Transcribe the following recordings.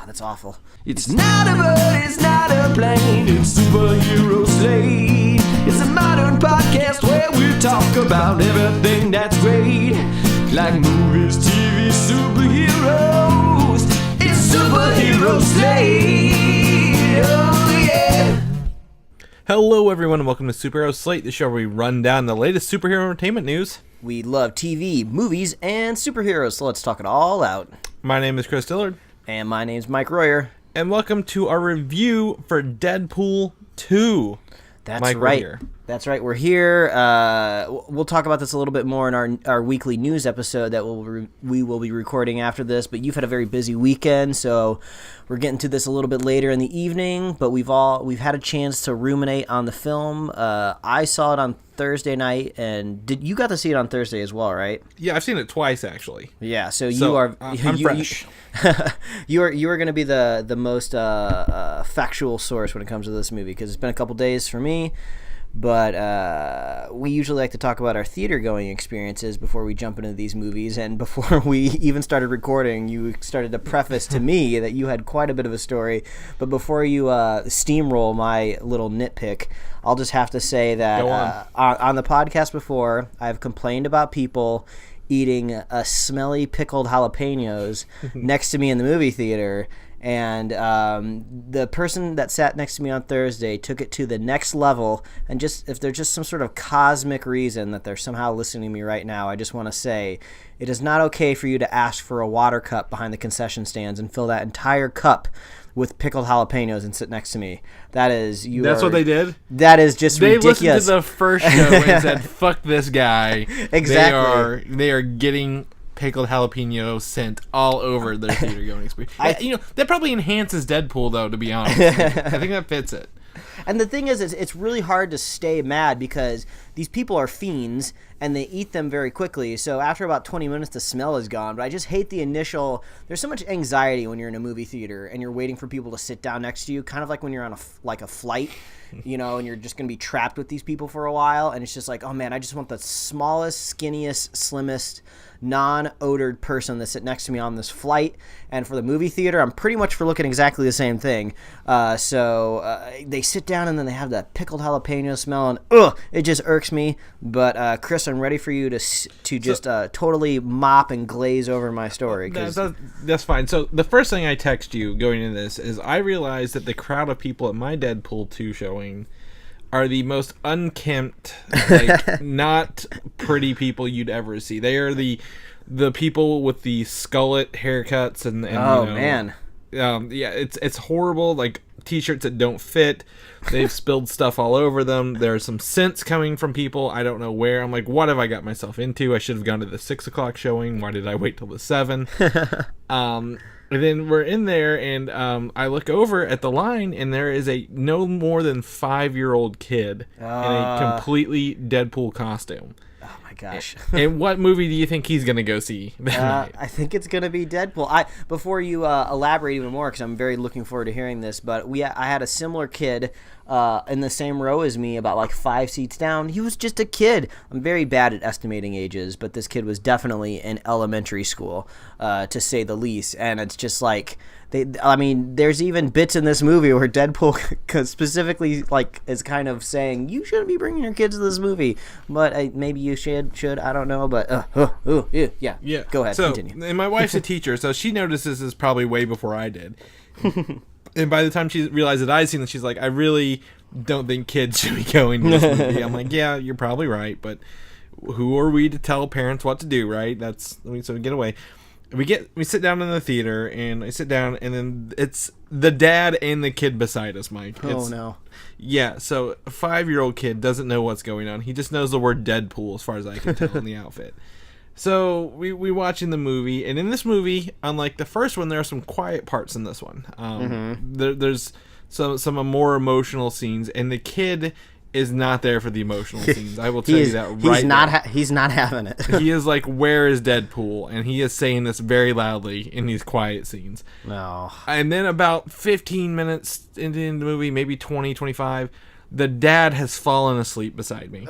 that's awful. It's not a bird, it's not a plane, it's Superhero Slate. It's a modern podcast where we talk about everything that's great, like movies, TV, superheroes. It's Superhero Slate, oh yeah. Hello everyone and welcome to Superhero Slate, the show where we run down the latest superhero entertainment news. We love TV, movies, and superheroes, so let's talk it all out. My name is Chris Dillard. And my name's Mike Royer. And welcome to our review for Deadpool 2. That's Mike, right. we're here. That's right. We're here. We'll talk about this a little bit more in our weekly news episode that we will be recording after this. But you've had a very busy weekend, so we're getting to this a little bit later in the evening. But we've had a chance to ruminate on the film. I saw it on Thursday night, and you got to see it on Thursday as well, right? Yeah, I've seen it twice actually. Yeah, so you are. I'm fresh. You are going to be the most factual source when it comes to this movie because it's been a couple days for me. But we usually like to talk about our theater-going experiences before we jump into these movies. And before we even started recording, you started to preface to me that you had quite a bit of a story. But before you steamroll my little nitpick, I'll just have to say that on the podcast before, I've complained about people eating smelly pickled jalapenos next to me in the movie theater. And the person that sat next to me on Thursday took it to the next level. And just if there's just some sort of cosmic reason that they're somehow listening to me right now, I just want to say it is not okay for you to ask for a water cup behind the concession stands and fill that entire cup with pickled jalapenos and sit next to me. That's what they did? That is just ridiculous. They listened to the first show and said, fuck this guy. Exactly. They are getting pickled jalapeno scent all over their theater going experience. That probably enhances Deadpool, though, to be honest. I think that fits it. And the thing is, it's really hard to stay mad because these people are fiends and they eat them very quickly. So after about 20 minutes, the smell is gone. But I just hate the initial. There's so much anxiety when you're in a movie theater and you're waiting for people to sit down next to you, kind of like when you're on a flight, and you're just going to be trapped with these people for a while. And it's just like, oh man, I just want the smallest, skinniest, slimmest, non-odored person to sit next to me on this flight. And for the movie theater, I'm pretty much for looking exactly the same thing. So they sit down and then they have that pickled jalapeno smell, and it just irks me. But Chris, I'm ready for you to just totally mop and glaze over my story. That's fine. So the first thing I text you going into this is I realized that the crowd of people at my Deadpool 2 showing are the most unkempt, not pretty people you'd ever see. They are the people with the skullet haircuts and man. Yeah, it's horrible. Like t-shirts that don't fit. They've spilled stuff all over them. There's some scents coming from people. I don't know where. I'm like, what have I got myself into? I should have gone to the 6 o'clock showing. Why did I wait till the 7? And then we're in there, and I look over at the line, and there is a no more than 5-year-old kid in a completely Deadpool costume. Oh my gosh! And what movie do you think he's gonna go see that night? I think it's gonna be Deadpool. Before you elaborate even more, because I'm very looking forward to hearing this. But I had a similar kid in the same row as me, about like 5 seats down. He was just a kid. I'm very bad at estimating ages, but this kid was definitely in elementary school, to say the least. And it's just like there's even bits in this movie where Deadpool specifically is kind of saying you shouldn't be bringing your kids to this movie, but maybe you should. I don't know, but yeah. Go ahead, continue. And my wife's a teacher, so she notices this probably way before I did. And by the time she realized that I'd seen it, she's like, I really don't think kids should be going to this movie. I'm like, yeah, you're probably right, but who are we to tell parents what to do, right? So we get away. We sit down in the theater, and I sit down, and then it's the dad and the kid beside us, Mike. No. Yeah, so a 5-year-old kid doesn't know what's going on. He just knows the word Deadpool, as far as I can tell, in the outfit. So we watching the movie, and in this movie, unlike the first one, there are some quiet parts in this one. There's some more emotional scenes, and the kid is not there for the emotional scenes. I will tell you that right now. He's not having it. He is like, where is Deadpool? And he is saying this very loudly in these quiet scenes. No. And then about 15 minutes into the movie, maybe 20, 25, the dad has fallen asleep beside me.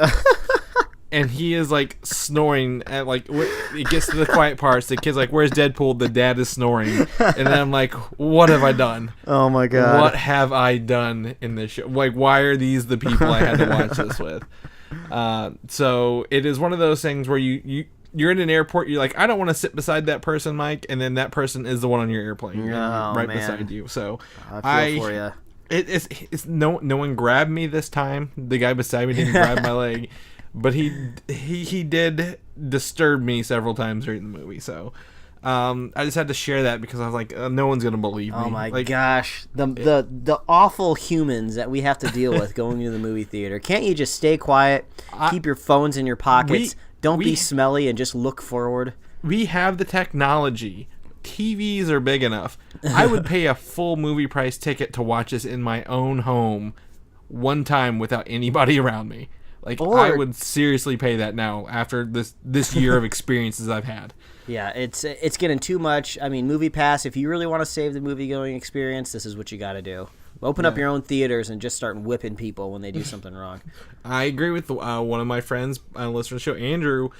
and he is like snoring at like it gets to the quiet parts. The kid's like, "Where's Deadpool?" The dad is snoring, and then I'm like, "What have I done? Oh my god! What have I done in this show? Like, why are these the people I had to watch this with?" So it is one of those things where you're in an airport. You're like, I don't want to sit beside that person, Mike, and then that person is the one on your airplane beside you. So I feel for you. It's no one grabbed me this time. The guy beside me didn't grab my leg. But he did disturb me several times during the movie, so I just had to share that because I was like, no one's gonna believe me. Oh my gosh, the awful humans that we have to deal with going to the movie theater. Can't you just stay quiet, keep your phones in your pockets, don't be smelly, and just look forward? We have the technology. TVs are big enough. I would pay a full movie price ticket to watch this in my own home one time without anybody around me. Like, I would seriously pay that now after this year of experiences I've had. Yeah, it's getting too much. I mean, Movie Pass, if you really want to save the movie-going experience, this is what you got to do. Open up your own theaters and just start whipping people when they do something wrong. I agree with one of my friends on listener to the show, Andrew.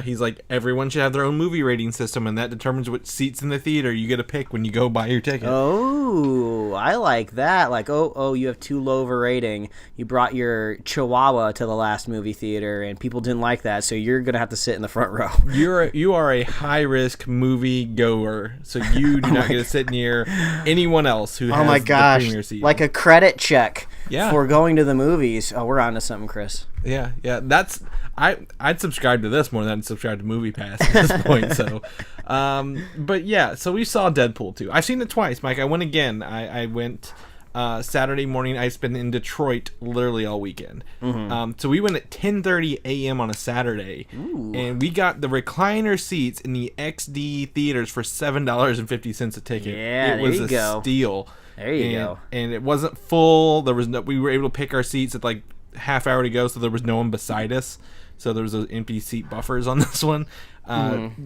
He's like, everyone should have their own movie rating system, and that determines what seats in the theater you get to pick when you go buy your ticket. Oh, I like that. Like, you have too low of a rating. You brought your Chihuahua to the last movie theater, and people didn't like that, so you're going to have to sit in the front row. You are a high-risk movie goer, so you do not get to sit near anyone else who has the premier seat. Like a credit check for going to the movies. Oh, we're on to something, Chris. Yeah. That's I'd subscribe to this more than I'd subscribe to Movie Pass at this point. So, but yeah. So we saw Deadpool 2. I've seen it twice, Mike. I went again. I went Saturday morning. I've been in Detroit literally all weekend. Mm-hmm. So we went at 10:30 a.m. on a Saturday, and we got the recliner seats in the XD theaters for $7.50 a ticket. Yeah, it was a steal. There you go. And it wasn't full. We were able to pick our seats at like half hour to go, so there was no one beside us. So there was those empty seat buffers on this one.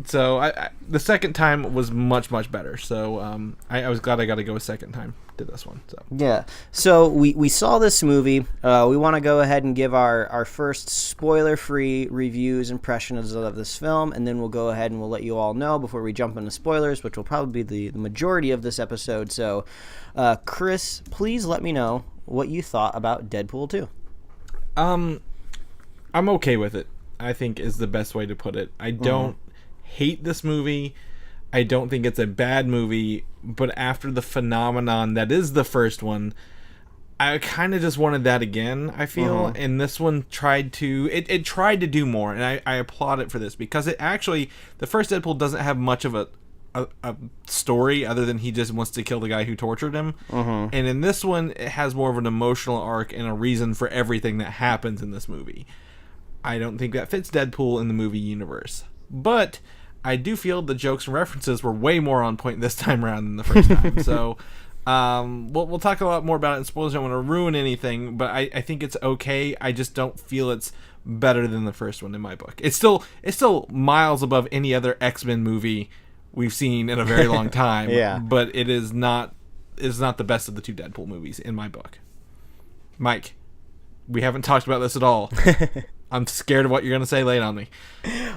So the second time was much better. So I was glad I got to go a second time to this one. So yeah. So we saw this movie. We want to go ahead and give our first spoiler-free reviews, impressions of this film, and then we'll go ahead and we'll let you all know before we jump into spoilers, which will probably be the majority of this episode. So, Chris, please let me know what you thought about Deadpool 2. I'm okay with it, I think is the best way to put it. I don't hate this movie. I don't think it's a bad movie, but after the phenomenon that is the first one, I kind of just wanted that again, I feel. And this one tried to do more, and I applaud it for this, because it actually, the first Deadpool doesn't have much of a story other than he just wants to kill the guy who tortured him. And in this one, it has more of an emotional arc and a reason for everything that happens in this movie. I don't think that fits Deadpool in the movie universe, but I do feel the jokes and references were way more on point this time around than the first time. So we'll talk a lot more about it in spoilers. I don't want to ruin anything, but I think it's okay. I just don't feel it's better than the first one in my book. It's still miles above any other X-Men movie we've seen in a very long time. But it is not the best of the two Deadpool movies in my book. Mike, we haven't talked about this at all. I'm scared of what you're going to say. Lay it on me.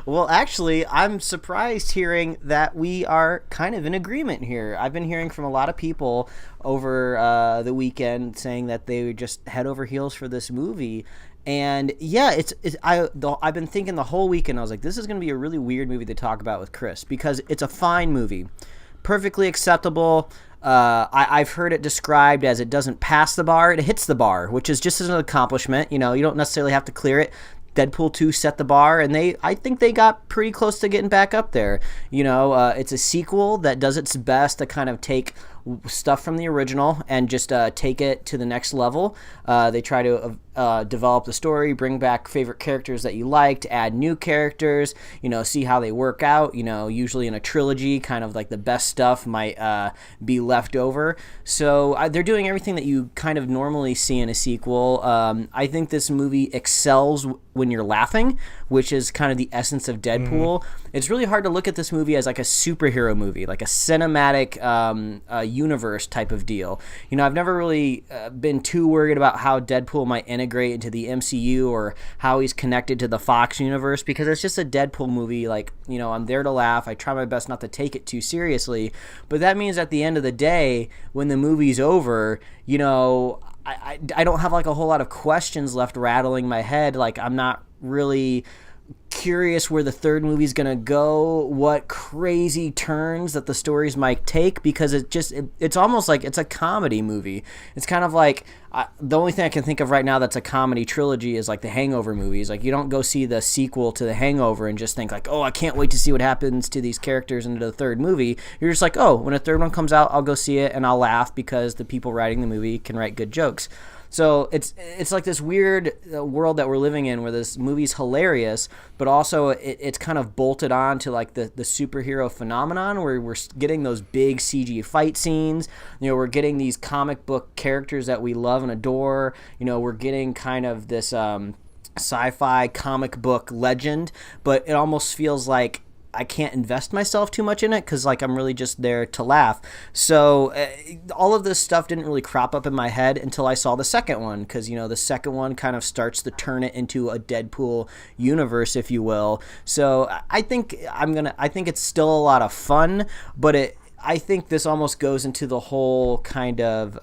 Well, actually, I'm surprised hearing that we are kind of in agreement here. I've been hearing from a lot of people over the weekend saying that they would just head over heels for this movie. And yeah, I've been thinking the whole weekend, I was like, this is going to be a really weird movie to talk about with Chris, because it's a fine movie. Perfectly acceptable. I've heard it described as it doesn't pass the bar, it hits the bar, which is just an accomplishment. You don't necessarily have to clear it. Deadpool 2 set the bar, and I think they got pretty close to getting back up there. It's a sequel that does its best to kind of take stuff from the original and just take it to the next level. They try to develop the story, bring back favorite characters that you liked, add new characters, see how they work out. Usually in a trilogy, kind of like the best stuff might be left over. So they're doing everything that you kind of normally see in a sequel. I think this movie excels when you're laughing, which is kind of the essence of Deadpool. It's really hard to look at this movie as like a superhero movie, like a cinematic universe type of deal. I've never really been too worried about how Deadpool might integrate into the MCU or how he's connected to the Fox universe, because it's just a Deadpool movie. Like, I'm there to laugh. I try my best not to take it too seriously, but that means at the end of the day, when the movie's over, I don't have like a whole lot of questions left rattling my head. Like, I'm not really curious where the third movie's gonna go, what crazy turns that the stories might take, because it's almost like it's a comedy movie. It's kind of like the only thing I can think of right now that's a comedy trilogy is like the Hangover movies. Like, you don't go see the sequel to the Hangover and just think like, oh, I can't wait to see what happens to these characters into the third movie. You're just like, oh, when a third one comes out, I'll go see it and I'll laugh because the people writing the movie can write good jokes. So it's like this weird world that we're living in where this movie's hilarious, but also it's kind of bolted on to like the superhero phenomenon, where we're getting those big CG fight scenes. We're getting these comic book characters that we love and adore. We're getting kind of this sci-fi comic book legend, but it almost feels like I can't invest myself too much in it because like I'm really just there to laugh. So all of this stuff didn't really crop up in my head until I saw the second one, because the second one kind of starts to turn it into a Deadpool universe, if you will. So I think it's still a lot of fun, but I think this almost goes into the whole kind of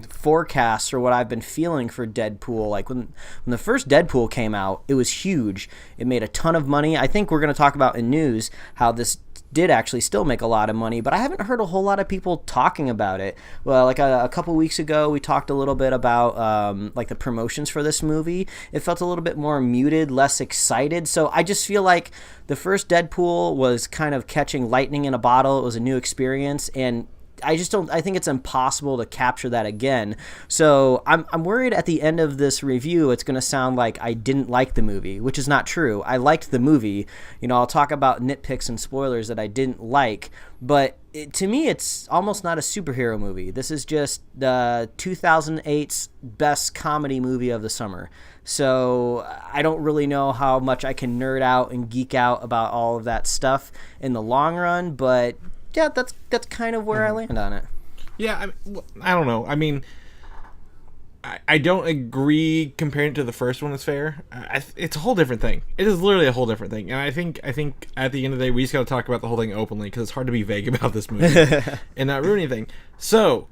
forecast for what I've been feeling for Deadpool. Like when the first Deadpool came out, it was huge. It made a ton of money. I think we're going to talk about in news how this did actually still make a lot of money, but I haven't heard a whole lot of people talking about it. Well, like a couple weeks ago, we talked a little bit about like the promotions for this movie. It felt a little bit more muted, less excited. So I just feel like the first Deadpool was kind of catching lightning in a bottle. It was a new experience, and I think it's impossible to capture that again. So I'm worried at the end of this review it's going to sound like I didn't like the movie, which is not true. I liked the movie. I'll talk about nitpicks and spoilers that I didn't like, but to me it's almost not a superhero movie. This is just the 2008's best comedy movie of the summer. So I don't really know how much I can nerd out and geek out about all of that stuff in the long run, but yeah, that's kind of where I land on it. Yeah, I don't know. I mean, I don't agree comparing it to the first one is fair. It's a whole different thing. It is literally a whole different thing. And I think at the end of the day, we just got to talk about the whole thing openly, because it's hard to be vague about this movie and not ruin anything. So,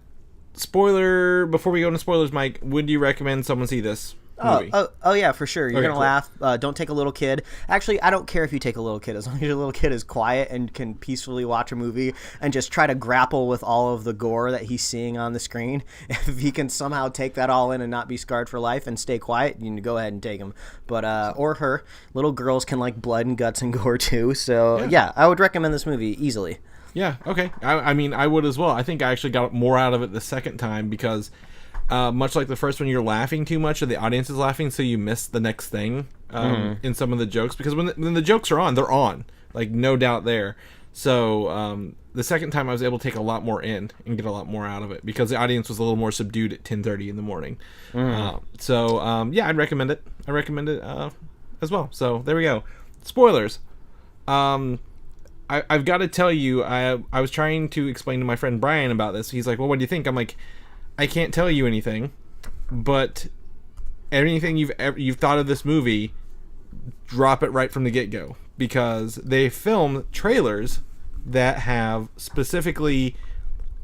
spoiler, before we go into spoilers, Mike, would you recommend someone see this movie? Oh yeah, for sure. You're Okay, gonna cool. laugh. Don't take a little kid. Actually, I don't care if you take a little kid, as long as your little kid is quiet and can peacefully watch a movie and just try to grapple with all of the gore that he's seeing on the screen. If he can somehow take that all in and not be scarred for life and stay quiet, you can go ahead and take him. But or her. Little girls can like blood and guts and gore too. So yeah, I would recommend this movie easily. Yeah, okay. I mean, I would as well. I think I actually got more out of it the second time because much like the first one, you're laughing too much, or the audience is laughing, so you miss the next thing in some of the jokes. Because when the jokes are on, they're on. Like, no doubt there. So the second time I was able to take a lot more in and get a lot more out of it because the audience was a little more subdued at 10:30 in the morning. Yeah, I'd recommend it. I recommend it as well. So there we go. Spoilers. I've got to tell you, I was trying to explain to my friend Brian about this. He's like, well, what do you think? I'm like, I can't tell you anything, but anything you've thought of this movie, drop it right from the get-go, because they film trailers that have specifically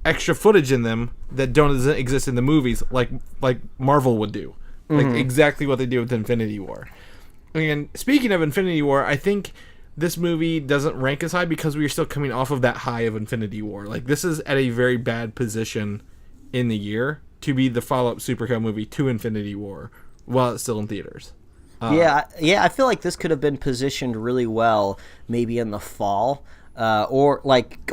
extra footage in them that don't exist in the movies, like Marvel would do. Like exactly what they do with Infinity War. And speaking of Infinity War, I think this movie doesn't rank as high because we are still coming off of that high of Infinity War. Like, this is at a very bad position in the year to be the follow-up superhero movie to Infinity War while it's still in theaters. I feel like this could have been positioned really well maybe in the fall, or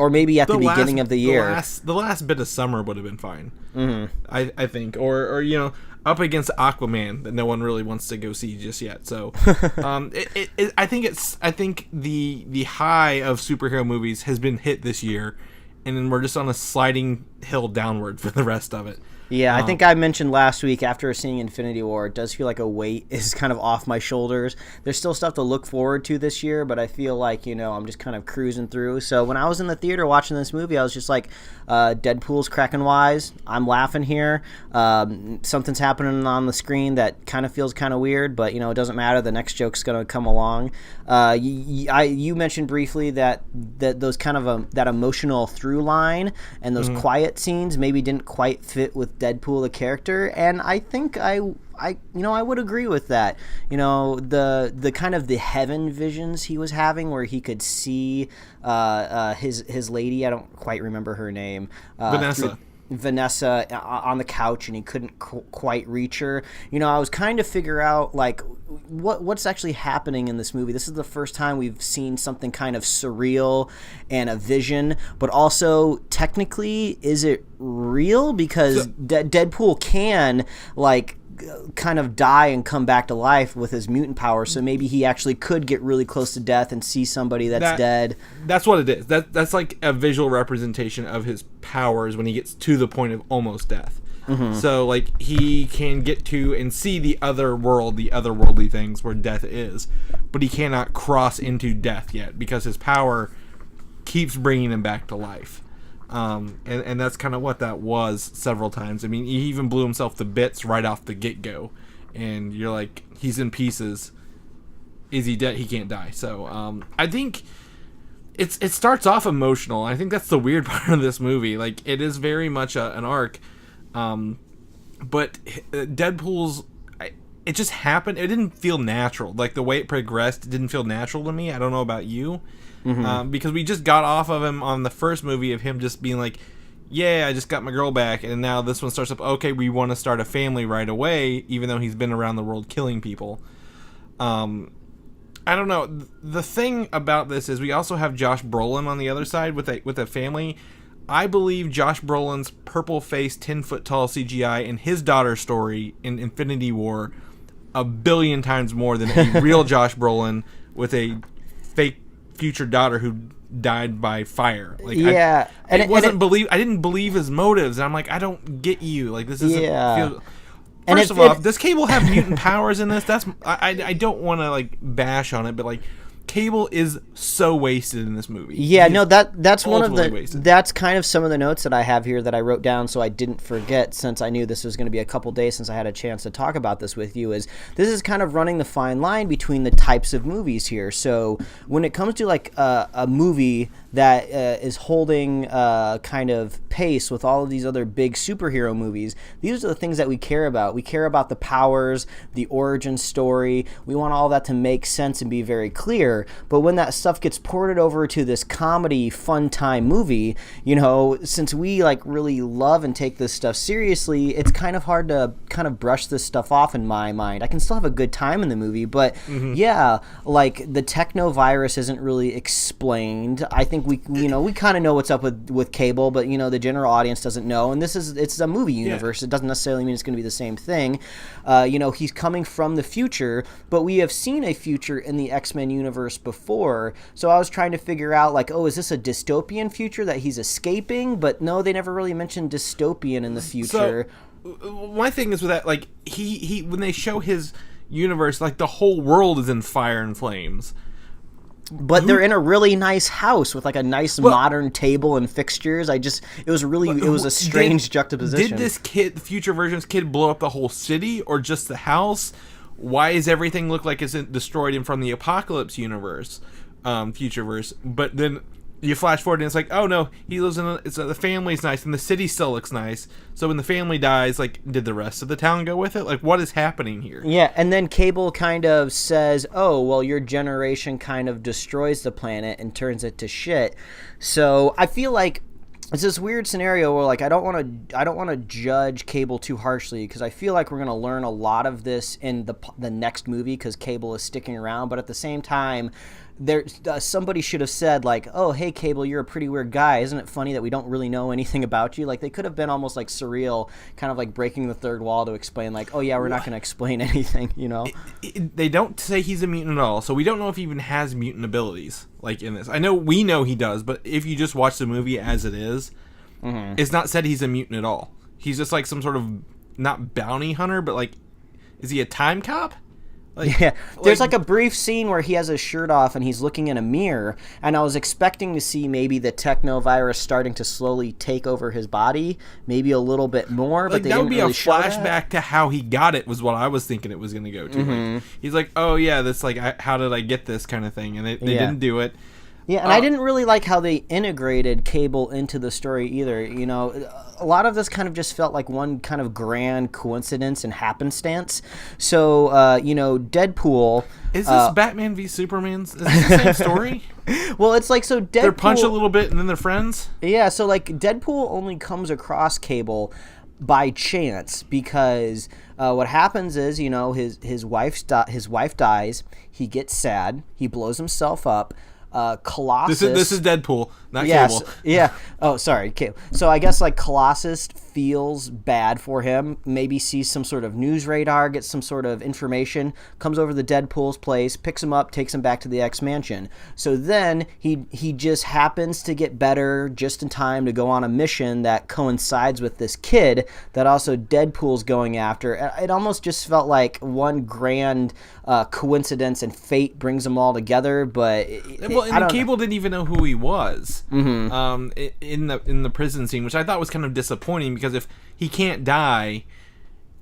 maybe at the beginning of the year. The last bit of summer would have been fine. I think, or up against Aquaman that no one really wants to go see just yet. So I think the high of superhero movies has been hit this year, and then we're just on a sliding hill downward for the rest of it. Yeah, I think I mentioned last week after seeing Infinity War, it does feel like a weight is kind of off my shoulders. There's still stuff to look forward to this year, but I feel like, I'm just kind of cruising through. So when I was in the theater watching this movie, I was just like, Deadpool's cracking wise. I'm laughing here. Something's happening on the screen that kind of feels kind of weird, but, it doesn't matter. The next joke's going to come along. You mentioned briefly that those kind of that emotional through line and those quiet scenes maybe didn't quite fit with Deadpool the character, and I think I would agree with that. The kind of the heaven visions he was having where he could see his lady, I don't quite remember her name, Vanessa on the couch, and he couldn't quite reach her. I was kind of figure out like what's actually happening in this movie. This is the first time we've seen something kind of surreal and a vision, but also technically, is it real? Because Deadpool can like kind of die and come back to life with his mutant power, so maybe he actually could get really close to death and see somebody that's dead. That's what it is. That's like a visual representation of his powers when he gets to the point of almost death. So like he can get to and see the other world, the otherworldly things where death is, but he cannot cross into death yet because his power keeps bringing him back to life. And that's kind of what that was several times. I mean, he even blew himself to bits right off the get-go. And you're like, he's in pieces. Is he dead? He can't die. So I think it starts off emotional. I think that's the weird part of this movie. Like, it is very much an arc. But Deadpool's... It just happened. It didn't feel natural. Like, the way it progressed, it didn't feel natural to me. I don't know about you. Because we just got off of him on the first movie of him just being like, yeah, I just got my girl back, and now this one starts up, okay, we want to start a family right away, even though he's been around the world killing people. I don't know. The thing about this is we also have Josh Brolin on the other side with a family. I believe Josh Brolin's purple-faced, 10-foot-tall CGI and his daughter's story in Infinity War 1 billion times more than a real Josh Brolin with a fake future daughter who died by fire. Like, yeah, I didn't believe his motives. And I'm like, I don't get you. Like, this isn't. Feel, first of all, does Cable have mutant powers in this? I don't want to like bash on it, but like, Cable is so wasted in this movie. Yeah, no, that's one of the wasted. That's kind of some of the notes that I have here that I wrote down so I didn't forget, since I knew this was going to be a couple days since I had a chance to talk about this with you. Is this is kind of running the fine line between the types of movies here. So when it comes to like a movie that is holding kind of pace with all of these other big superhero movies, these are the things that we care about. We care about the powers, the origin story. We want all that to make sense and be very clear. But when that stuff gets ported over to this comedy fun time movie, since we like really love and take this stuff seriously, it's kind of hard to kind of brush this stuff off in my mind. I can still have a good time in the movie, but yeah, like the techno virus isn't really explained. I think we kind of know what's up with Cable, but the general audience doesn't know. And it's a movie universe. Yeah. It doesn't necessarily mean it's going to be the same thing. He's coming from the future, but we have seen a future in the X-Men universe before. So I was trying to figure out like, is this a dystopian future that he's escaping? But no, they never really mentioned dystopian in the future. So my thing is with that, like he when they show his universe, like the whole world is in fire and flames. But they're in a really nice house with like a nice modern table and fixtures. It was a strange juxtaposition. Did this kid, the future version's kid, blow up the whole city or just the house? Why does everything look like it's destroyed in from the Apocalypse universe, futureverse? But then you flash forward and it's like, oh no, he lives in the family's nice and the city still looks nice. So when the family dies, like, did the rest of the town go with it? Like, what is happening here? Yeah, and then Cable kind of says, oh, well, your generation kind of destroys the planet and turns it to shit. So I feel like it's this weird scenario where like I don't want to judge Cable too harshly, because I feel like we're going to learn a lot of this in the next movie because Cable is sticking around. But at the same time, somebody should have said like, oh, hey Cable, you're a pretty weird guy. Isn't it funny that we don't really know anything about you? Like, they could have been almost like surreal, kind of like breaking the third wall to explain like, oh yeah, we're not going to explain anything, They don't say he's a mutant at all, so we don't know if he even has mutant abilities like in this. We know he does, but if you just watch the movie as it is, it's not said he's a mutant at all. he's just like some sort of not bounty hunter, but like, is he a time cop? Like, yeah, there's like a brief scene where he has his shirt off and he's looking in a mirror, and I was expecting to see maybe the technovirus starting to slowly take over his body, maybe a little bit more, but like, they that didn't would be really a show flashback that. to how he got it was what I was thinking it was going to go to. Like, he's like, oh yeah, that's like, how did I get this kind of thing, and they didn't do it. Yeah, and I didn't really like how they integrated Cable into the story either. You know, a lot of this kind of just felt like one kind of grand coincidence and happenstance. So, you know, Deadpool... Is this Batman v Superman's? Is this the same story? Well, it's like, so Deadpool... They're punch a little bit and then they're friends? Yeah, so like Deadpool only comes across Cable by chance because what happens is, you know, his wife dies, he gets sad, he blows himself up. Colossus. This is Deadpool, not yes, Cable. Yeah. Oh, sorry, Cable. So I guess like Colossus feels bad for him. Maybe sees some sort of news radar, gets some sort of information, comes over to Deadpool's place, picks him up, takes him back to the X Mansion. So then he just happens to get better just in time to go on a mission that coincides with this kid that also Deadpool's going after. It almost just felt like one grand coincidence and fate brings them all together, but. Cable didn't even know who he was in the prison scene, which I thought was kind of disappointing because if he can't die,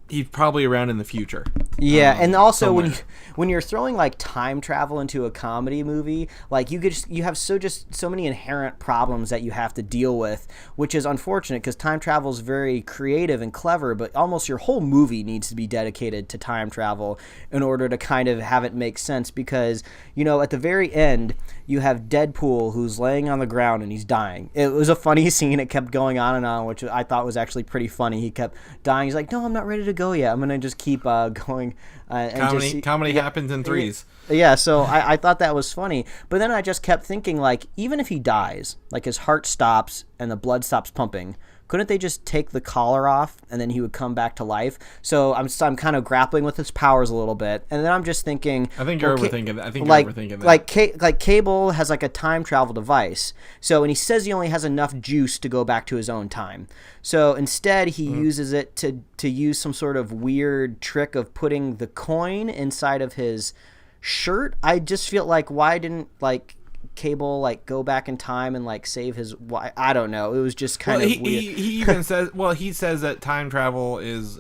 he's probably around in the future. Yeah, and also somewhere. when you're throwing like time travel into a comedy movie, like you have so many inherent problems that you have to deal with, which is unfortunate because time travel is very creative and clever, but almost your whole movie needs to be dedicated to time travel in order to kind of have it make sense. Because, you know, at the very end, you have Deadpool who's laying on the ground and he's dying. It was a funny scene. It kept going on, which I thought was actually pretty funny. He kept dying. He's like, no, I'm not ready to go yet. I'm going to just keep going. Comedy happens in threes. Yeah, so I thought that was funny. But then I just kept thinking, like, even if he dies, like his heart stops and the blood stops pumping, couldn't they just take the collar off and then he would come back to life? So I'm kind of grappling with his powers a little bit, and then I'm just thinking. I think you're overthinking that. You're overthinking that. Like Cable has like a time travel device. So, and he says he only has enough juice to go back to his own time. So instead, he uses it to use some sort of weird trick of putting the coin inside of his shirt. I just feel like, why didn't like Cable like go back in time and like save his wife? I don't know. It was just kind of weird. He even says, he says that time travel is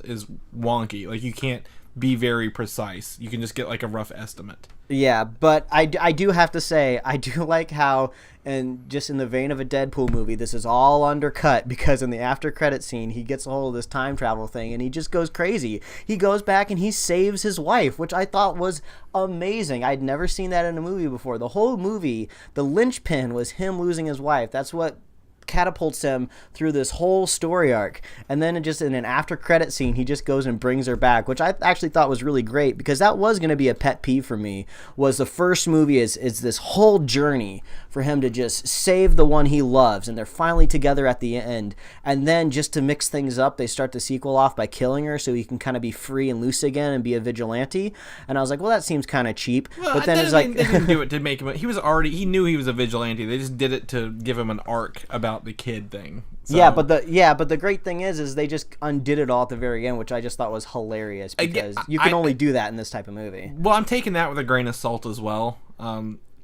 wonky. Like, you can't be very precise. You can just get like a rough estimate. Yeah, but I do have to say, I do like how, and just in the vein of a Deadpool movie, this is all undercut because in the after credit scene, he gets a hold of this time travel thing and he just goes crazy. He goes back and he saves his wife, which I thought was amazing. I'd never seen that in a movie before. The whole movie, the linchpin was him losing his wife. That's what catapults him through this whole story arc, and then just in an after credit scene he just goes and brings her back, which I actually thought was really great because that was going to be a pet peeve for me. Was the first movie is this whole journey for him to just save the one he loves, and they're finally together at the end, and then just to mix things up, they start the sequel off by killing her so he can kind of be free and loose again and be a vigilante. And I was like, well, that seems kind of cheap. Well, but then it's like they didn't do it to make him. He knew he was a vigilante. They just did it to give him an arc about the kid thing. So. Yeah, but the great thing is they just undid it all at the very end, which I just thought was hilarious because you can only do that in this type of movie. Well, I'm taking that with a grain of salt as well,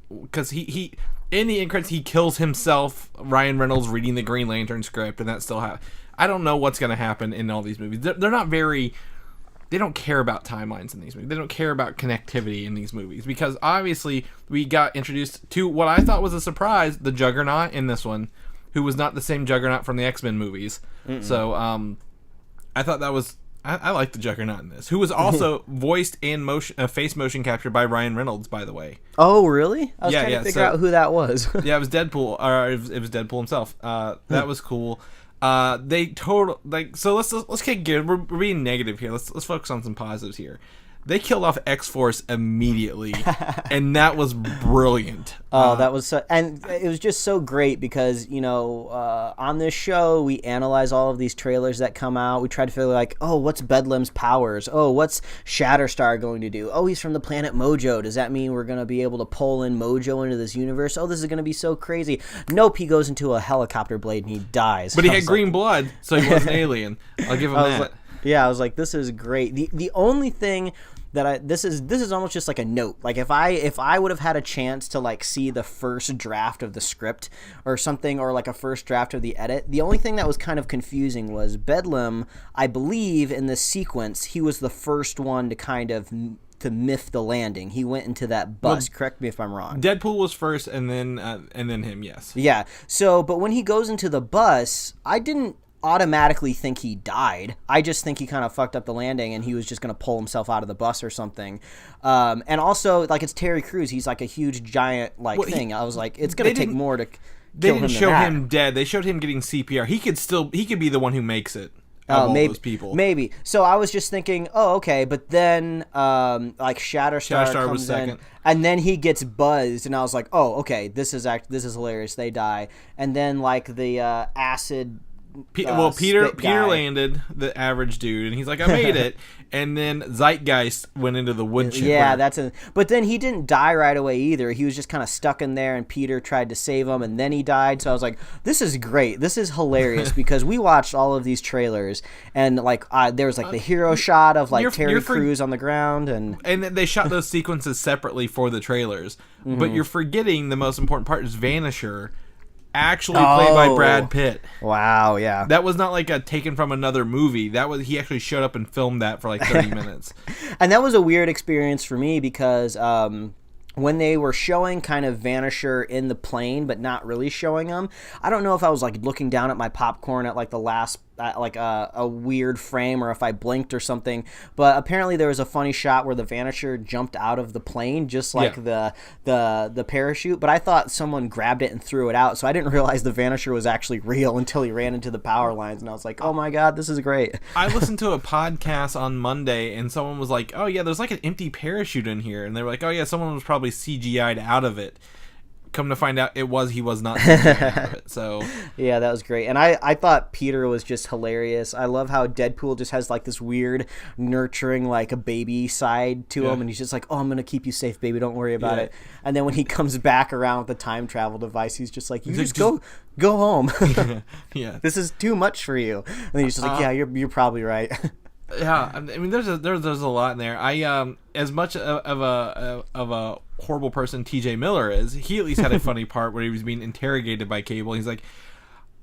because he in the end credits he kills himself. Ryan Reynolds reading the Green Lantern script, and that still I don't know what's going to happen in all these movies. They're not very. They don't care about timelines in these movies. They don't care about connectivity in these movies because obviously we got introduced to what I thought was a surprise, the Juggernaut in this one, who was not the same Juggernaut from the X-Men movies. Mm-mm. So I thought that was... I liked the Juggernaut in this, who was also voiced and face motion captured by Ryan Reynolds, by the way. Oh, really? I was trying to figure out who that was. Yeah, it was Deadpool. Or it was Deadpool himself. That was cool. So let's get good. We're being negative here. Let's focus on some positives here. They killed off X-Force immediately, and that was brilliant. Oh, that was and it was just so great because, on this show, we analyze all of these trailers that come out. We try to figure like, oh, what's Bedlam's powers? Oh, what's Shatterstar going to do? Oh, he's from the planet Mojo. Does that mean we're going to be able to pull in Mojo into this universe? Oh, this is going to be so crazy. Nope, he goes into a helicopter blade and he dies. But he had green blood, so he wasn't alien. I'll give him that. I was like, this is great. The only thing that this is almost just like a note. Like if I would have had a chance to like see the first draft of the script or something, or like a first draft of the edit, the only thing that was kind of confusing was Bedlam. I believe in this sequence, he was the first one to kind of to miff the landing. He went into that bus. Well, correct me if I'm wrong. Deadpool was first, and then him. Yes. Yeah. So, but when he goes into the bus, I didn't automatically think he died. I just think he kind of fucked up the landing and he was just going to pull himself out of the bus or something. And also, like, it's Terry Crews. He's like a huge giant thing. I was like, it's going to take more to kill him than that. They didn't show him dead. They showed him getting CPR. He could be the one who makes it. Maybe, those people. Maybe. So I was just thinking, oh, okay. But then, like Shatterstar comes was second. in, and then he gets buzzed, and I was like, oh, okay, this is hilarious. They die, and then like the acid. Peter landed, the average dude, and he's like, I made it. And then Zeitgeist went into the wood chipper. Yeah, but then he didn't die right away either. He was just kind of stuck in there, and Peter tried to save him, and then he died. So I was like, this is great. This is hilarious because we watched all of these trailers, and like there was like the hero shot of like Terry Crews on the ground, and they shot those sequences separately for the trailers. Mm-hmm. But you're forgetting the most important part is Vanisher. Actually played by Brad Pitt. Wow, yeah. That was not like a taken from another movie. He actually showed up and filmed that for like 30 minutes. And that was a weird experience for me because when they were showing kind of Vanisher in the plane but not really showing him, I don't know if I was like looking down at my popcorn at like the last like a weird frame or if I blinked or something, but apparently there was a funny shot where the Vanisher jumped out of the plane just like the parachute, but I thought someone grabbed it and threw it out, so I didn't realize the Vanisher was actually real until he ran into the power lines, and I was like, oh my god, this is great. I listened to a podcast on Monday and someone was like, oh yeah, there's like an empty parachute in here, and they were like, oh yeah, someone was probably CGI'd out of it. Come to find out, he was not CGI'd out of it. So yeah, that was great. And I thought Peter was just hilarious. I love how Deadpool just has like this weird nurturing like a baby side to him, and he's just like, oh, I'm gonna keep you safe, baby, don't worry about it. And then when he comes back around with the time travel device, he's just like, just go home. Yeah, this is too much for you. And he's just like, yeah, you're probably right. Yeah, I mean, there's a lot in there. As much of a horrible person TJ Miller is, he at least had a funny part where he was being interrogated by Cable. He's like,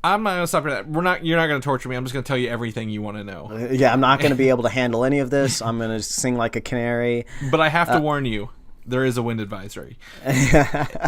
I'm not gonna stop that. You're not gonna torture me. I'm just gonna tell you everying you want to know. Yeah, I'm not gonna be able to handle any of this. I'm gonna sing like a canary. But I have to warn you. There is a wind advisory.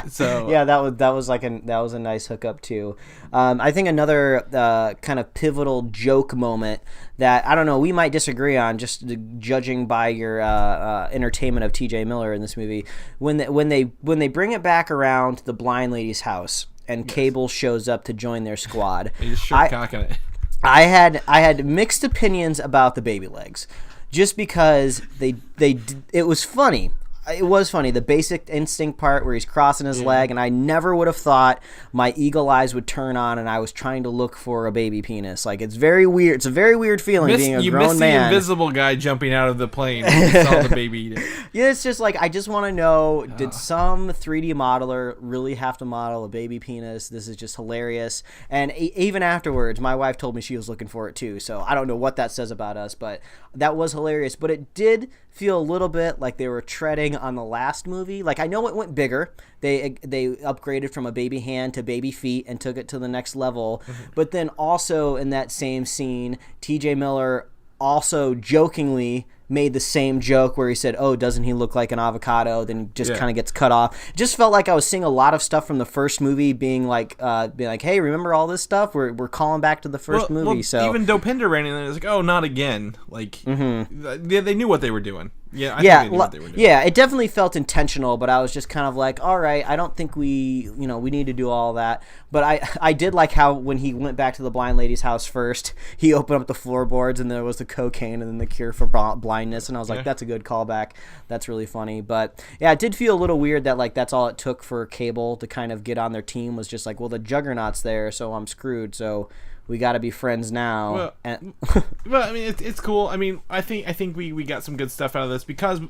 So yeah, that was a nice hookup too. I think another kind of pivotal joke moment that I don't know, we might disagree on, just judging by your entertainment of T.J. Miller in this movie, when they bring it back around to the blind lady's house and Cable shows up to join their squad. He's sure cocking it. I had mixed opinions about the baby legs, just because it was funny. It was funny, the Basic Instinct part where he's crossing his leg, and I never would have thought my eagle eyes would turn on and I was trying to look for a baby penis. Like, it's very weird. It's a very weird feeling being a grown man. You missed the invisible guy jumping out of the plane when you saw the baby eat it. Yeah, it's just like, I just want to know, did some 3D modeler really have to model a baby penis? This is just hilarious. And even afterwards, my wife told me she was looking for it too, so I don't know what that says about us, but that was hilarious. But it did feel a little bit like they were treading on the last movie. Like, I know it went bigger. They upgraded from a baby hand to baby feet and took it to the next level. But then also in that same scene, TJ Miller also jokingly made the same joke where he said, oh, doesn't he look like an avocado? Then just kind of gets cut off. It just felt like I was seeing a lot of stuff from the first movie being like, hey, remember all this stuff? We're calling back to the first movie. So even Dopinder ran in there and was like, oh, not again. Like, they knew what they were doing. Yeah, I think they knew what they were doing. Yeah, it definitely felt intentional, but I was just kind of like, all right, I don't think we need to do all that. But I did like how when he went back to the blind lady's house first, he opened up the floorboards and there was the cocaine and then the cure for blindness, and I was like, that's a good callback. That's really funny. But yeah, it did feel a little weird that like that's all it took for Cable to kind of get on their team was just like, well, the Juggernaut's there, so I'm screwed. So we got to be friends now. Well, I mean, it's cool. I mean, I think we got some good stuff out of this because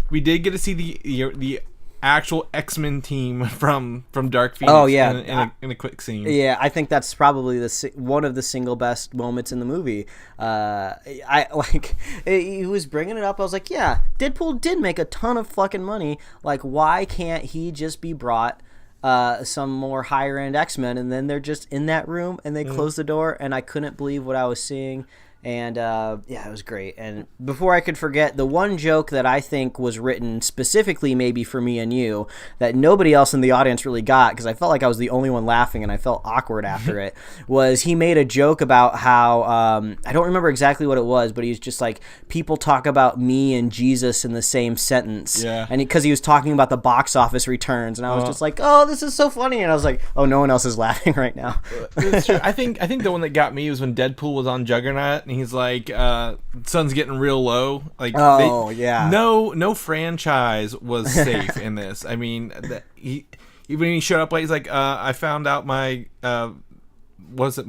we did get to see the actual X-Men team from Dark Phoenix. Oh yeah, in a quick scene. Yeah, I think that's probably one of the single best moments in the movie. I like he was bringing it up. I was like, yeah, Deadpool did make a ton of fucking money. Like, why can't he just be brought some more higher end X-Men, and then they're just in that room and they close the door, and I couldn't believe what I was seeing. And yeah, it was great. And before I could forget, the one joke that I think was written specifically maybe for me and you that nobody else in the audience really got, because I felt like I was the only one laughing and I felt awkward after it, was he made a joke about how, I don't remember exactly what it was, but he was just like, people talk about me and Jesus in the same sentence. Yeah. And because he was talking about the box office returns, and I was just like, oh, this is so funny. And I was like, oh, no one else is laughing right now. It's true. I think the one that got me was when Deadpool was on Juggernaut, and he's like, sun's getting real low. Like, yeah. No franchise was safe in this. I mean, even when he showed up late, he's like, I found out my Nemesis'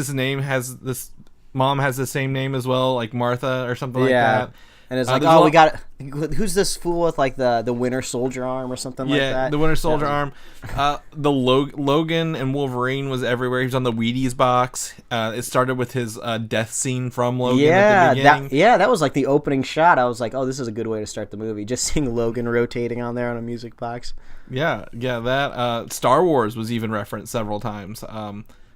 name has this. Mom has the same name as well, like Martha or something like that. And it's like, oh, we got who's this fool with like the Winter Soldier arm or something like that? Yeah, the Winter Soldier arm. The Logan and Wolverine was everywhere. He was on the Wheaties box. It started with his death scene from Logan at the beginning. That was like the opening shot. I was like, oh, this is a good way to start the movie. Just seeing Logan rotating on there on a music box. Yeah, that Star Wars was even referenced several times.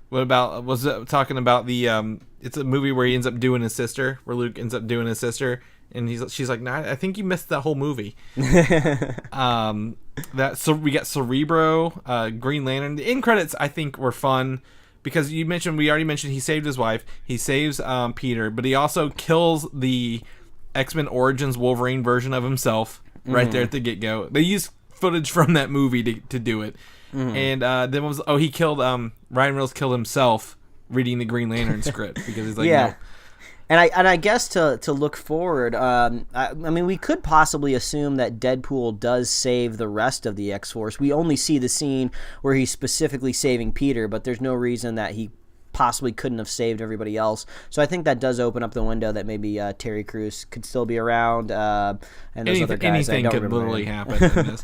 What about was it talking about the? It's a movie where he ends up doing his sister, where Luke ends up doing his sister. And she's like, nah, I think you missed that whole movie. So we got Cerebro, Green Lantern. The end credits, I think, were fun because we already mentioned he saved his wife. He saves Peter, but he also kills the X-Men Origins Wolverine version of himself right there at the get-go. They used footage from that movie to do it. And then he killed Ryan Reynolds killed himself reading the Green Lantern script because he's like, no. And I guess to look forward, I mean, we could possibly assume that Deadpool does save the rest of the X-Force. We only see the scene where he's specifically saving Peter, but there's no reason that he possibly couldn't have saved everybody else. So I think that does open up the window that maybe Terry Crews could still be around, and those other guys. Anything could literally happen in this.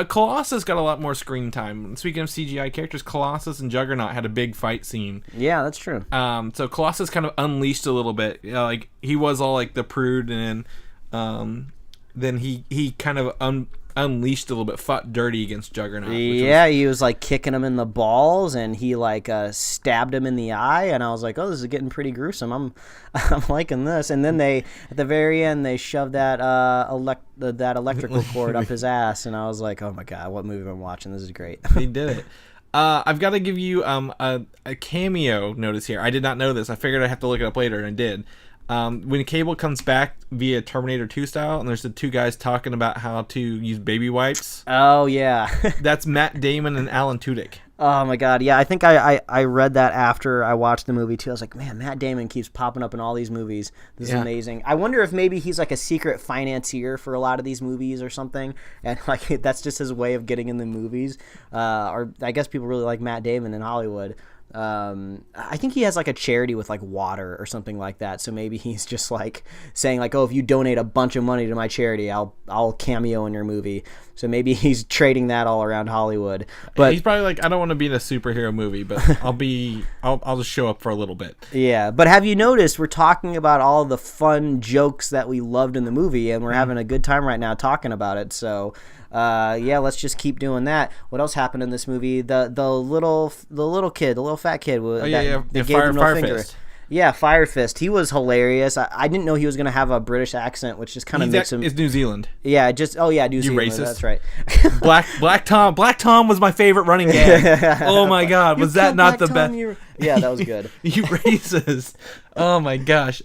Colossus got a lot more screen time. Speaking of CGI characters, Colossus and Juggernaut had a big fight scene. Yeah, that's true. So Colossus kind of unleashed a little bit. Like he was all like the prude, and then he kind of unleashed a little bit, fought dirty against Juggernaut. He was like kicking him in the balls, and he like stabbed him in the eye, and I was like, oh, this is getting pretty gruesome. I'm liking this. And then at the very end, they shoved that electrical cord up his ass, and I was like, oh my god, what movie am I watching? This is great. They did it. I've got to give you a cameo notice here. I did not know this. I figured I'd have to look it up later, and I did. When Cable comes back via Terminator 2 style, and there's the two guys talking about how to use baby wipes. Oh, yeah. That's Matt Damon and Alan Tudyk. Oh, my God. Yeah, I think I read that after I watched the movie, too. I was like, man, Matt Damon keeps popping up in all these movies. This is amazing. I wonder if maybe he's like a secret financier for a lot of these movies or something, and like that's just his way of getting in the movies. Or I guess people really like Matt Damon in Hollywood. I think he has like a charity with like water or something like that, so maybe he's just like saying like, oh, if you donate a bunch of money to my charity, I'll cameo in your movie. So maybe he's trading that all around Hollywood. But he's probably like, I don't want to be in a superhero movie, but I'll just show up for a little bit. Yeah, but have you noticed we're talking about all the fun jokes that we loved in the movie, and we're having a good time right now talking about it. So let's just keep doing that. What else happened in this movie? The little fat kid. Fire Fist. Yeah, Fire Fist. He was hilarious. I didn't know he was going to have a British accent, which just kind of makes him... It's New Zealand. Yeah, New Zealand. You racist. That's right. Black Tom was my favorite running gag. Oh my god, was that not the best? Yeah, that was good. You racist. Oh my gosh.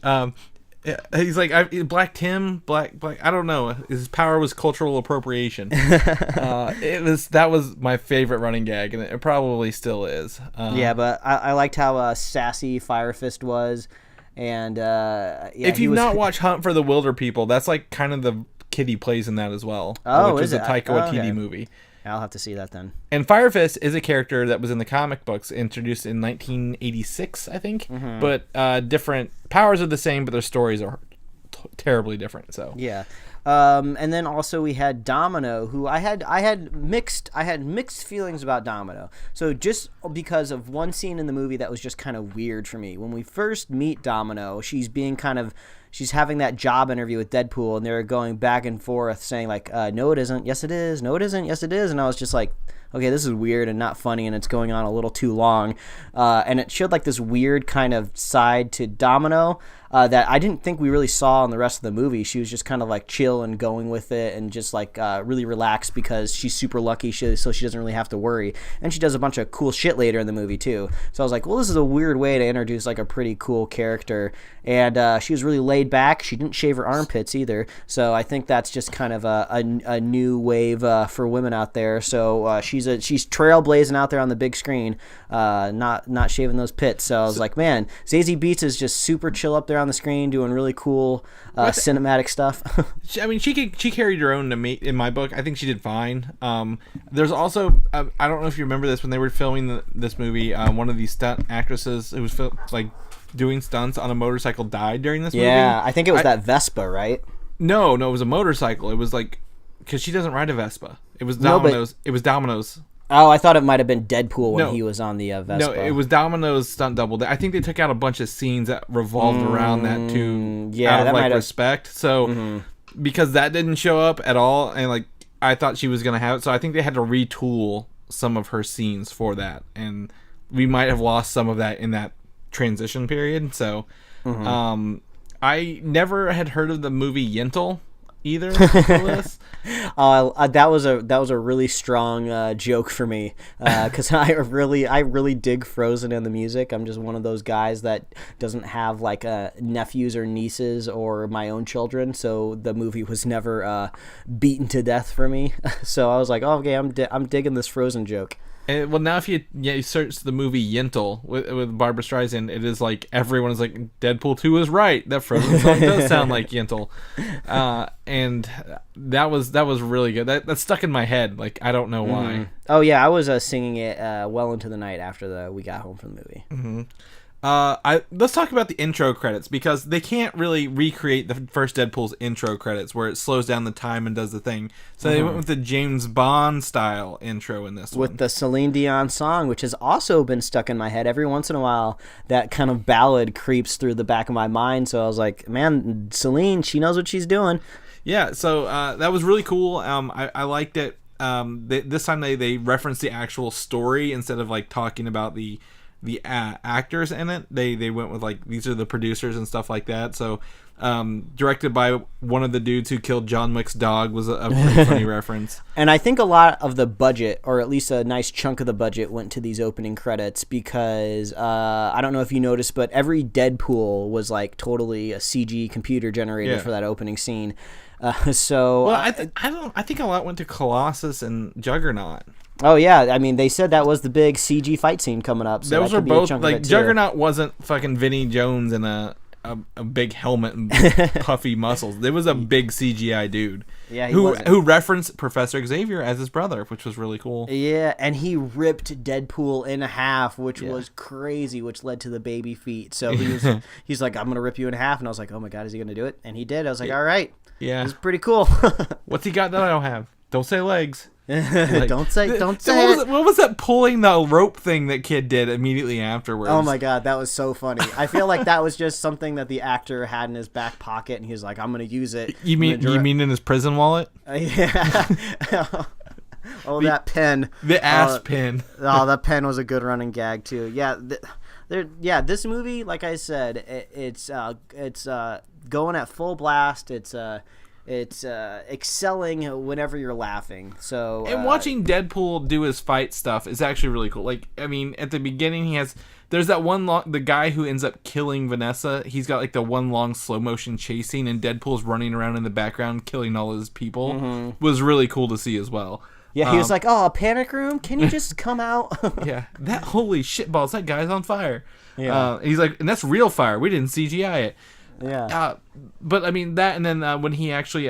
Yeah, he's like Black Tim, Black. I don't know. His power was cultural appropriation. That was my favorite running gag, and it probably still is. Yeah, but I liked how sassy Fire Fist was, and if you've not watched Hunt for the Wilder People, that's like kind of the kid he plays in that as well. Oh, which is is a it? Taika Waititi movie. I'll have to see that then. And Fire Fist is a character that was in the comic books, introduced in 1986, I think. Mm-hmm. But different powers are the same, but their stories are terribly different. So yeah, and then also we had Domino, who I had mixed feelings about Domino. So just because of one scene in the movie that was just kind of weird for me. When we first meet Domino, she's having that job interview with Deadpool, and they're going back and forth saying like, no, it isn't. Yes, it is. No, it isn't. Yes, it is. And I was just like, okay, this is weird and not funny, and it's going on a little too long. And it showed like this weird kind of side to Domino that I didn't think we really saw in the rest of the movie. She was just kind of like chill and going with it, and just like really relaxed because she's super lucky, so she doesn't really have to worry. And she does a bunch of cool shit later in the movie too. So I was like, well, this is a weird way to introduce like a pretty cool character. And she was really laid back. She didn't shave her armpits either. So I think that's just kind of a new wave for women out there. So she's trailblazing out there on the big screen, not shaving those pits. So I was like, man, Zazie Beetz is just super chill up there on the screen doing really cool cinematic stuff. I mean, she carried her own in my book. I think she did fine. There's also I don't know if you remember this when they were filming this movie. One of these stunt actresses who was doing stunts on a motorcycle died during this movie. Yeah, I think it was that Vespa, right? No, it was a motorcycle. It was like because she doesn't ride a Vespa. It was Domino's. It was Domino's. Oh, I thought it might have been Deadpool when he was on the Vespa. No, it was Domino's stunt double. I think they took out a bunch of scenes that revolved around that too, out of respect. So because that didn't show up at all, and like I thought she was gonna have it, so I think they had to retool some of her scenes for that, and we might have lost some of that in that transition period. So I never had heard of the movie Yentl either. That was a really strong joke for me because I really dig Frozen and the music. I'm just one of those guys that doesn't have like nephews or nieces or my own children, so the movie was never beaten to death for me. So I was like, oh, okay, I'm digging this Frozen joke. And, well, now if you search the movie Yentl with Barbra Streisand, it is like everyone is like Deadpool 2 is right. That Frozen song does sound like Yentl, and that was really good. That stuck in my head. Like I don't know why. Oh yeah, I was singing it well into the night after we got home from the movie. Let's talk about the intro credits because they can't really recreate the first Deadpool's intro credits where it slows down the time and does the thing. So they went with the James Bond style intro in this one. With the Celine Dion song, which has also been stuck in my head. Every once in a while, that kind of ballad creeps through the back of my mind. So I was like, man, Celine, she knows what she's doing. Yeah, so that was really cool. I liked it. This time they referenced the actual story instead of like talking about the actors in it. They went with like these are the producers and stuff like that. So directed by one of the dudes who killed John Wick's dog was a pretty funny reference. And I think a lot of the budget, or at least a nice chunk of the budget, went to these opening credits because I don't know if you noticed, but every Deadpool was like totally a CG computer generated for that opening scene. So I think a lot went to Colossus and Juggernaut. Oh yeah, I mean they said that was the big CG fight scene coming up. So those that are could both be a chunk like of it Juggernaut wasn't fucking Vinnie Jones in a big helmet and puffy muscles. There was a big CGI dude. Yeah, who referenced Professor Xavier as his brother, which was really cool. Yeah, and he ripped Deadpool in half, which was crazy, which led to the baby feet. So he's like, I'm gonna rip you in half, and I was like, oh my god, is he gonna do it? And he did. I was like, all right, this is pretty cool. What's he got that I don't have? Don't say legs. Like, don't say what was that pulling the rope thing that kid did immediately afterwards? Oh my god, that was so funny. I feel like that was just something that the actor had in his back pocket, and he was like, I'm gonna use it. You mean in his prison wallet? Yeah. That pen. The ass pen. That pen was a good running gag too. Yeah, this movie, like I said, it's going at full blast. It's It's excelling whenever you're laughing. So and watching Deadpool do his fight stuff is actually really cool. Like, I mean, at the beginning there's that one the guy who ends up killing Vanessa. He's got like the one long slow motion chase scene, and Deadpool's running around in the background killing all his people. Was really cool to see as well. Yeah, he was like, "Oh, a panic room? Can you just come out?" Yeah, that holy shit balls, that guy's on fire. Yeah, he's like, and that's real fire. We didn't CGI it. Yeah. But I mean that, and then when he actually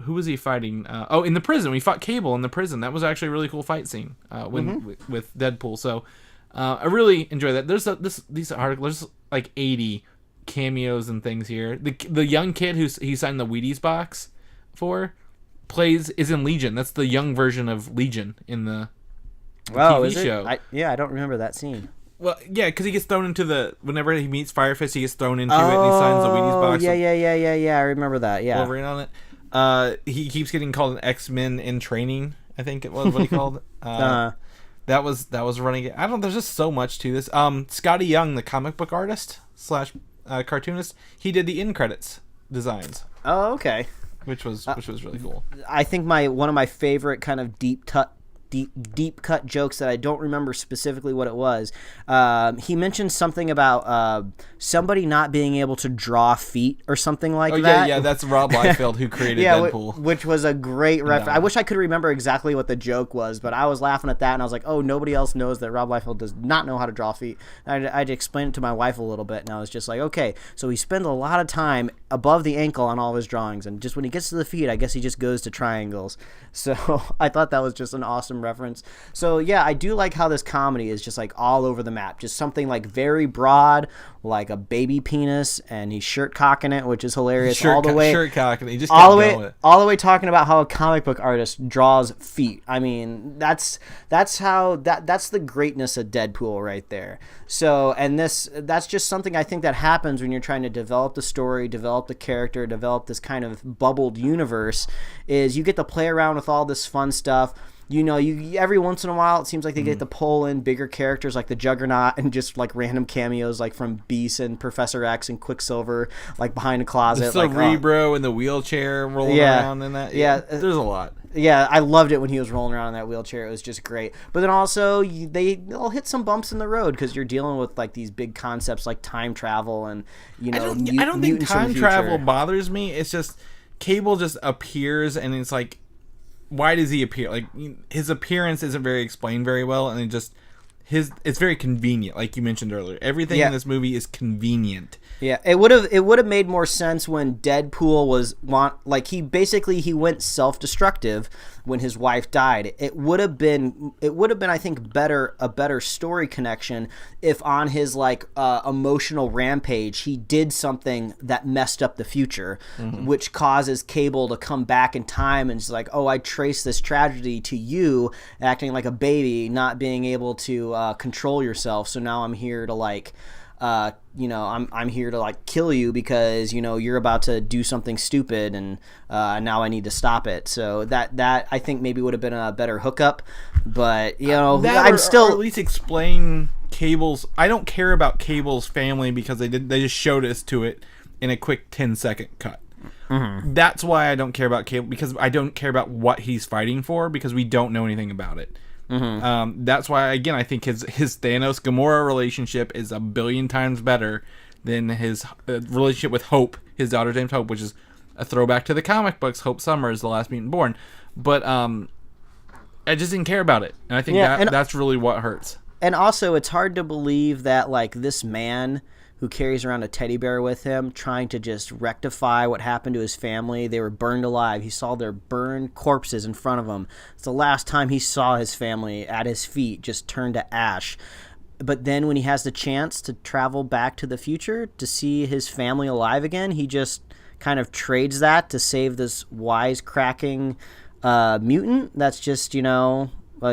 who was he fighting? In the prison. We fought Cable in the prison. That was actually a really cool fight scene with Deadpool. So I really enjoy that. There's these articles. There's like 80 cameos and things here. The young kid he signed the Wheaties box for is in Legion. That's the young version of Legion in the TV show. I don't remember that scene. Well, yeah, because he gets thrown into whenever he meets Firefist, he gets thrown into it, and he signs the Wheaties box. Yeah, I remember that, yeah. Wolverine on it. He keeps getting called an X-Men in training, I think it was what he called. That was running. I don't know, there's just so much to this. Scotty Young, the comic book artist / cartoonist, he did the end credits designs. Oh, okay. Which was really cool. I think one of my favorite kind of deep cut jokes that I don't remember specifically what it was. He mentioned something about somebody not being able to draw feet or something like that. Yeah, that's Rob Liefeld who created Deadpool. Which was a great reference. I wish I could remember exactly what the joke was, but I was laughing at that, and I was like, oh, nobody else knows that Rob Liefeld does not know how to draw feet. I had to explain it to my wife a little bit, and I was just like, okay, so he spends a lot of time above the ankle on all of his drawings, and just when he gets to the feet, I guess he just goes to triangles. So I thought that was just an awesome reference. So yeah, I do like how this comedy is just like all over the map, just something like very broad, like a baby penis, and he's shirt cocking it, which is hilarious. Shirt cocking it. He just all the way talking about how a comic book artist draws feet. I mean, that's the greatness of Deadpool right there. So, and that's just something I think that happens when you're trying to develop the story, develop the character, develop this kind of bubbled universe, is you get to play around with all this fun stuff. You know, every once in a while, it seems like they get to pull in bigger characters like the Juggernaut and just like random cameos like from Beast and Professor X and Quicksilver, like behind a closet. The Cerebro in the wheelchair rolling around in that. Yeah, there's a lot. Yeah, I loved it when he was rolling around in that wheelchair. It was just great. But then also, they'll hit some bumps in the road because you're dealing with like these big concepts like time travel and, you know, I don't think time travel bothers me. It's just Cable just appears and it's like, why does he appear? Like, his appearance isn't very explained very well, and it's very convenient, like you mentioned earlier. Everything in this movie is convenient. Yeah, it would have made more sense when Deadpool he went self-destructive when his wife died. It would have been I think a better story connection if on his emotional rampage he did something that messed up the future, which causes Cable to come back in time and it's like, oh, I trace this tragedy to you acting like a baby, not being able to control yourself. So now I'm here to I'm here to kill you because you're about to do something stupid and now I need to stop it. So that I think maybe would have been a better hookup, but or at least explain Cable's. I don't care about Cable's family because they just showed us to it in a quick 10-second cut. That's why I don't care about Cable, because I don't care about what he's fighting for because we don't know anything about it. That's why, again, I think his Thanos Gamora relationship is a billion times better than his relationship with Hope, his daughter named Hope, which is a throwback to the comic books. Hope Summers, the last mutant born, but I just didn't care about it, and I think that's really what hurts. And also, it's hard to believe that this man who carries around a teddy bear with him, trying to just rectify what happened to his family. They were burned alive. He saw their burned corpses in front of him. It's the last time he saw his family at his feet just turn to ash. But then when he has the chance to travel back to the future to see his family alive again, he just kind of trades that to save this wisecracking mutant that's just,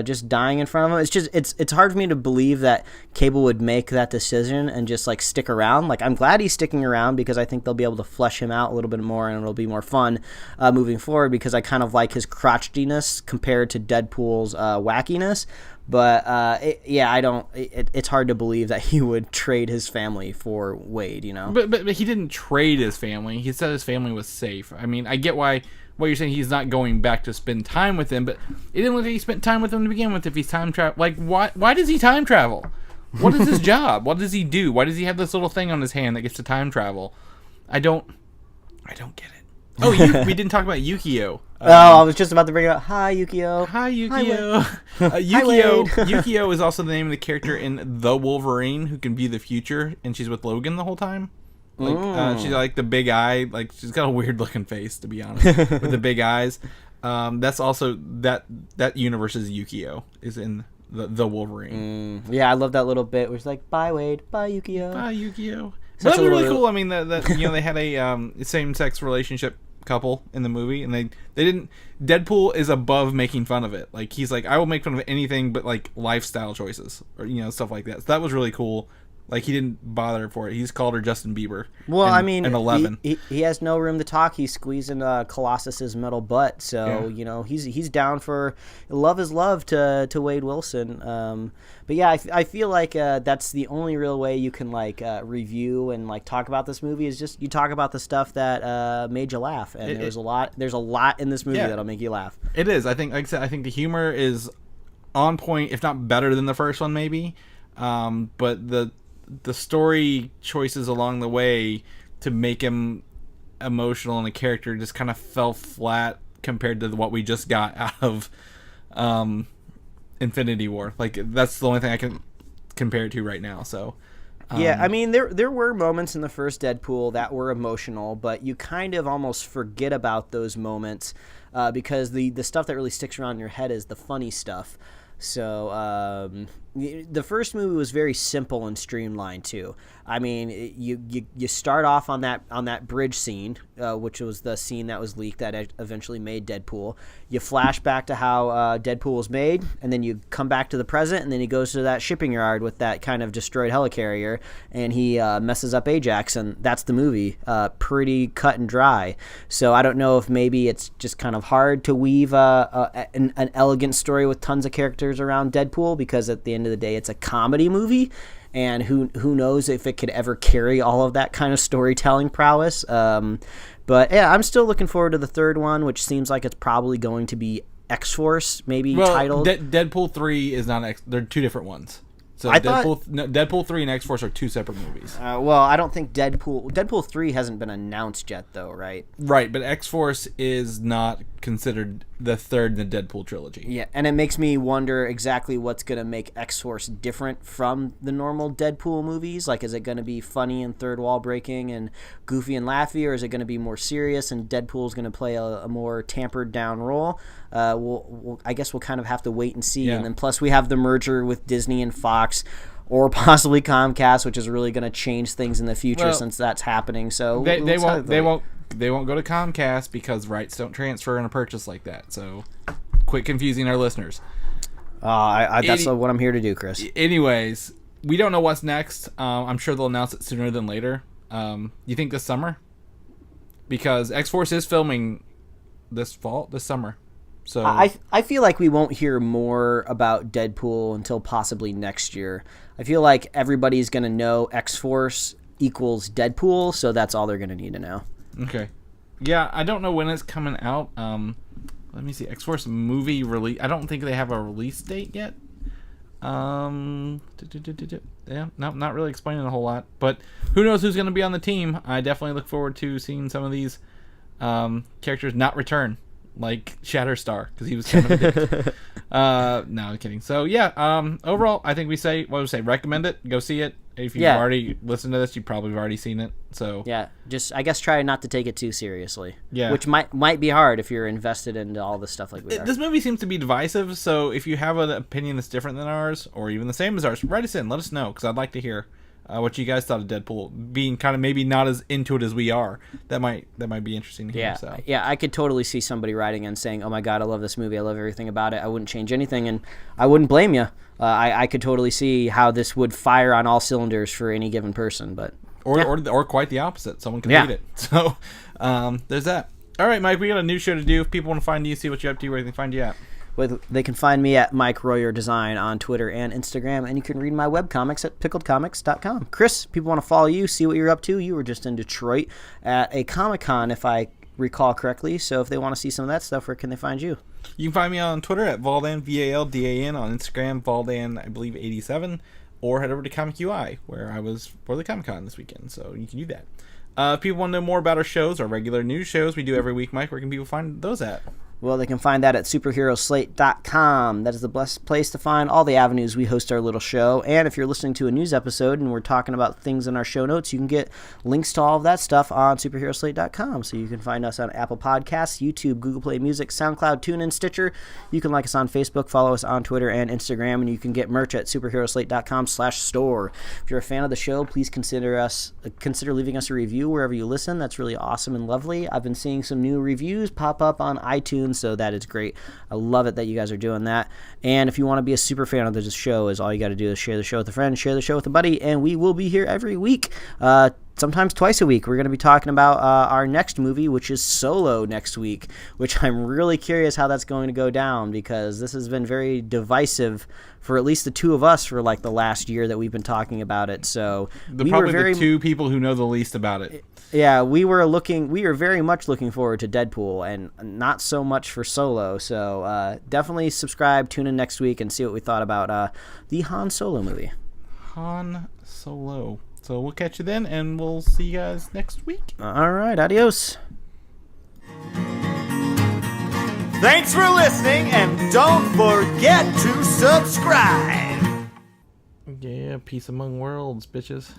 just dying in front of him. It's just it's hard for me to believe that Cable would make that decision and just like stick around. Like I'm glad he's sticking around because I think they'll be able to flesh him out a little bit more and it'll be more fun moving forward because I kind of like his crotchetiness compared to Deadpool's wackiness. But it's hard to believe that he would trade his family for Wade, you know. But he didn't trade his family. He said his family was safe. I mean, I get why you're saying he's not going back to spend time with them, but it didn't look like he spent time with them to begin with. If he's time travel, like why does he time travel? What is his job? What does he do? Why does he have this little thing on his hand that gets to time travel? I don't get it. Oh, we didn't talk about Yukio. I was just about to bring it up. Hi, Yukio. Hi, Yukio. Yukio is also the name of the character in The Wolverine, who can be the future, and she's with Logan the whole time. Like she's like the big eye, like she's got a weird looking face, to be honest, with the big eyes. That's also that universe's Yukio is in the Wolverine. Yeah, I love that little bit where it's like, bye Wade, bye Yukio. Bye Yukio. So that was really cool. I mean, they had a same-sex relationship couple in the movie, and they didn't. Deadpool is above making fun of it. Like he's like, I will make fun of anything but like lifestyle choices or stuff like that. So that was really cool. Like he didn't bother for it. He's called her Justin Bieber. Well, I mean, in 11, he has no room to talk. He's squeezing Colossus's metal butt. So he's down for love is love to Wade Wilson. But yeah, I feel like that's the only real way you can like review and like talk about this movie is just you talk about the stuff that made you laugh. And there's a lot in this movie that'll make you laugh. It is. I think, like I said, I think the humor is on point, if not better than the first one, maybe. But the story choices along the way to make him emotional and the character just kind of fell flat compared to what we just got out of Infinity War. Like that's the only thing I can compare it to right now. So yeah, I mean there were moments in the first Deadpool that were emotional, but you kind of almost forget about those moments because the stuff that really sticks around in your head is the funny stuff. So the first movie was very simple and streamlined too. I mean, you start off on that bridge scene, which was the scene that was leaked that eventually made Deadpool. You flash back to how Deadpool was made, and then you come back to the present, and then he goes to that shipping yard with that kind of destroyed helicarrier, and he messes up Ajax, and that's the movie. Pretty cut and dry. So I don't know if maybe it's just kind of hard to weave an elegant story with tons of characters around Deadpool because at the end of the day, it's a comedy movie. And who knows if it could ever carry all of that kind of storytelling prowess. But yeah, I'm still looking forward to the third one, which seems like it's probably going to be X-Force, maybe titled. Deadpool 3 is not they're two different ones. So Deadpool 3 and X-Force are two separate movies. Well, I don't think Deadpool 3 hasn't been announced yet, though, right? Right, but X-Force is not considered the third in the Deadpool trilogy. Yeah, and it makes me wonder exactly what's going to make X-Force different from the normal Deadpool movies. Like, is it going to be funny and third wall breaking and goofy and laughy, or is it going to be more serious and Deadpool's going to play a more tampered down role? I guess we'll kind of have to wait and see. Yeah. And then plus we have the merger with Disney and Fox, or possibly Comcast, which is really going to change things in the future since that's happening. So they won't go to Comcast because rights don't transfer in a purchase like that. So quit confusing our listeners. That's what I'm here to do, Chris. Anyways, we don't know what's next. I'm sure they'll announce it sooner than later. You think this summer? Because X-Force is filming this summer. So I feel like we won't hear more about Deadpool until possibly next year. I feel like everybody's going to know X-Force equals Deadpool, so that's all they're going to need to know. Okay. Yeah, I don't know when it's coming out. Let me see. X-Force movie release. I don't think they have a release date yet. Yeah, no, not really explaining a whole lot. But who knows who's going to be on the team. I definitely look forward to seeing some of these characters not return. Like Shatterstar, because he was kind of a dick. No, I'm kidding. So yeah, overall, I think we recommend it. Go see it. If you've already listened to this, you probably have already seen it. So yeah, just I guess try not to take it too seriously. Yeah, which might be hard if you're invested into all this stuff like we are. This movie seems to be divisive. So if you have an opinion that's different than ours, or even the same as ours, write us in. Let us know because I'd like to hear what you guys thought of Deadpool, being kind of maybe not as into it as we are. That might be interesting to hear. Yeah, I could totally see somebody writing and saying, "Oh my God, I love this movie. I love everything about it. I wouldn't change anything," and I wouldn't blame you. I could totally see how this would fire on all cylinders for any given person, but or quite the opposite. Someone can hate it. So there's that. All right, Mike, we got a new show to do. If people want to find you, see what you're up to, where they can find you at. They can find me at Mike Royer Design on Twitter and Instagram, and you can read my webcomics at pickledcomics.com. Chris, people want to follow you, see what you're up to. You were just in Detroit at a Comic-Con, if I recall correctly. So if they want to see some of that stuff, where can they find you? You can find me on Twitter at Valdan, VALDAN, on Instagram, Valdan, I believe, 87, or head over to Comic UI, where I was for the Comic-Con this weekend, so you can do that. If people want to know more about our shows, our regular news shows we do every week, Mike, where can people find those at? Well, they can find that at superheroslate.com. That is the best place to find all the avenues we host our little show. And if you're listening to a news episode and we're talking about things in our show notes, you can get links to all of that stuff on superheroslate.com. So you can find us on Apple Podcasts, YouTube, Google Play Music, SoundCloud, TuneIn, Stitcher. You can like us on Facebook, follow us on Twitter and Instagram, and you can get merch at superheroslate.com/store. If you're a fan of the show, please consider leaving us a review wherever you listen. That's really awesome and lovely. I've been seeing some new reviews pop up on iTunes, so that is great. I love it that you guys are doing that. And if you want to be a super fan of the show, all you got to do is share the show with a friend, share the show with a buddy, and we will be here every week, sometimes twice a week. We're going to be talking about our next movie, which is Solo, next week, which I'm really curious how that's going to go down, because this has been very divisive for at least the two of us for like the last year that we've been talking about it. So probably the two people who know the least about it. Yeah, we are very much looking forward to Deadpool, and not so much for Solo. So definitely subscribe, tune in next week, and see what we thought about the Han Solo movie. Han Solo. So we'll catch you then, and we'll see you guys next week. All right, adios. Thanks for listening, and don't forget to subscribe. Yeah, peace among worlds, bitches.